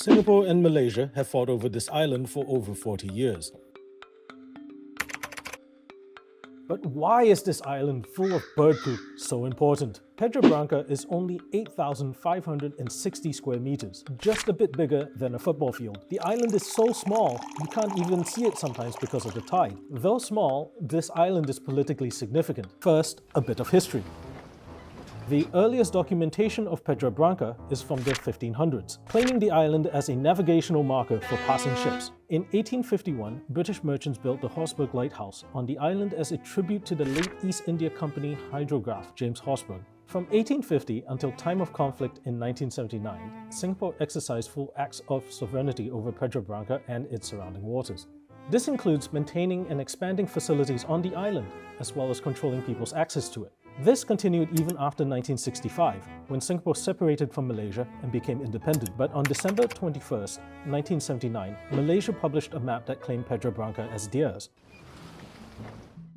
Singapore and Malaysia have fought over this island for over 40 years. But why is this island full of bird poop so important? Pedra Branca is only 8,560 square meters, just a bit bigger than a football field. The island is so small, you can't even see it sometimes because of the tide. Though small, this island is politically significant. First, a bit of history. The earliest documentation of Pedra Branca is from the 1500s, claiming the island as a navigational marker for passing ships. In 1851, British merchants built the Horsburgh Lighthouse on the island as a tribute to the late East India Company hydrograph James Horsburgh. From 1850 until time of conflict in 1979, Singapore exercised full acts of sovereignty over Pedra Branca and its surrounding waters. This includes maintaining and expanding facilities on the island, as well as controlling people's access to it. This continued even after 1965, when Singapore separated from Malaysia and became independent. But on December 21, 1979, Malaysia published a map that claimed Pedra Branca as theirs.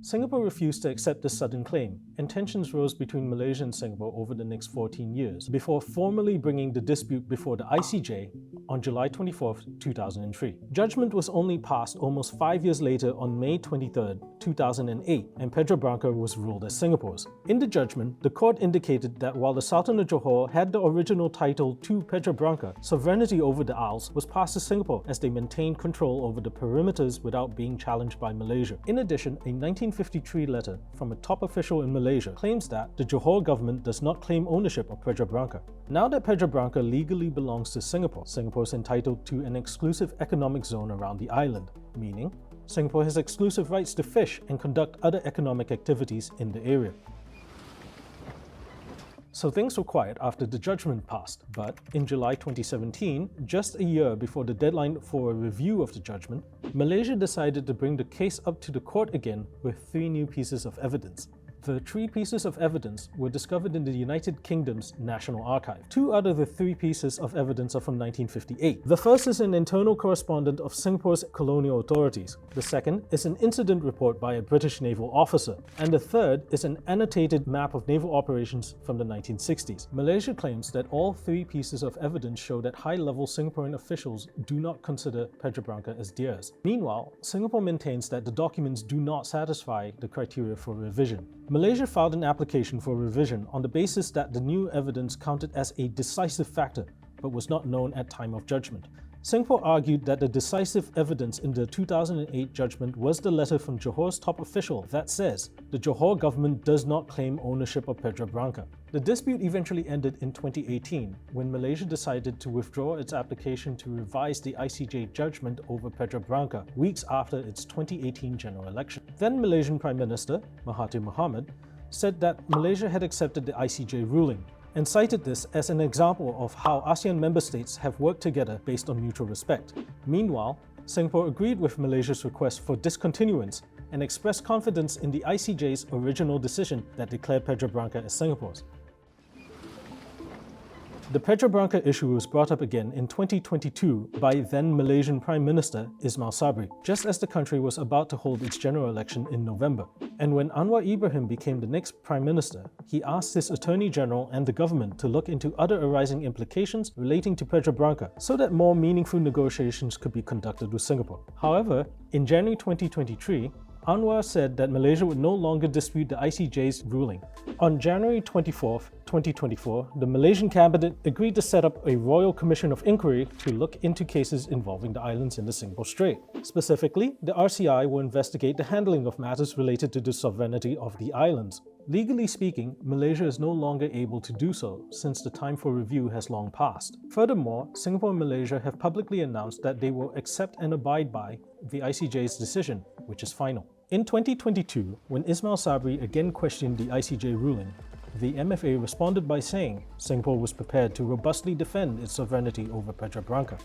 Singapore refused to accept this sudden claim, and tensions rose between Malaysia and Singapore over the next 14 years, before formally bringing the dispute before the ICJ on July 24, 2003. Judgment was only passed almost 5 years later on May 23, 2008, and Pedra Branca was ruled as Singapore's. In the judgment, the court indicated that while the Sultan of Johor had the original title to Pedra Branca, sovereignty over the Isles was passed to Singapore as they maintained control over the perimeters without being challenged by Malaysia. In addition, a 1953 letter from a top official in Malaysia claims that the Johor government does not claim ownership of Pedra Branca. Now that Pedra Branca legally belongs to Singapore, Singapore is entitled to an exclusive economic zone around the island, meaning Singapore has exclusive rights to fish and conduct other economic activities in the area. So things were quiet after the judgment passed, but in July 2017, just a year before the deadline for a review of the judgment, Malaysia decided to bring the case up to the court again with 3 new pieces of evidence. The 3 pieces of evidence were discovered in the United Kingdom's National Archive. 2 out of the 3 pieces of evidence are from 1958. The first is an internal correspondence of Singapore's colonial authorities. The second is an incident report by a British naval officer. And the third is an annotated map of naval operations from the 1960s. Malaysia claims that all 3 pieces of evidence show that high-level Singaporean officials do not consider Pedra Branca as theirs. Meanwhile, Singapore maintains that the documents do not satisfy the criteria for revision. Malaysia filed an application for revision on the basis that the new evidence counted as a decisive factor, but was not known at time of judgment. Singapore argued that the decisive evidence in the 2008 judgment was the letter from Johor's top official that says the Johor government does not claim ownership of Pedra Branca. The dispute eventually ended in 2018 when Malaysia decided to withdraw its application to revise the ICJ judgment over Pedra Branca weeks after its 2018 general election. Then Malaysian Prime Minister Mahathir Mohamad said that Malaysia had accepted the ICJ ruling, and cited this as an example of how ASEAN member states have worked together based on mutual respect. Meanwhile, Singapore agreed with Malaysia's request for discontinuance and expressed confidence in the ICJ's original decision that declared Pedra Branca as Singapore's. The Pedra Branca issue was brought up again in 2022 by then Malaysian Prime Minister Ismail Sabri, just as the country was about to hold its general election in November. And when Anwar Ibrahim became the next Prime Minister, he asked his Attorney General and the government to look into other arising implications relating to Pedra Branca so that more meaningful negotiations could be conducted with Singapore. However, in January 2023, Anwar said that Malaysia would no longer dispute the ICJ's ruling. On January 24, 2024, the Malaysian cabinet agreed to set up a Royal Commission of Inquiry to look into cases involving the islands in the Singapore Strait. Specifically, the RCI will investigate the handling of matters related to the sovereignty of the islands. Legally speaking, Malaysia is no longer able to do so since the time for review has long passed. Furthermore, Singapore and Malaysia have publicly announced that they will accept and abide by the ICJ's decision, which is final. In 2022, when Ismail Sabri again questioned the ICJ ruling, the MFA responded by saying Singapore was prepared to robustly defend its sovereignty over Pedra Branca.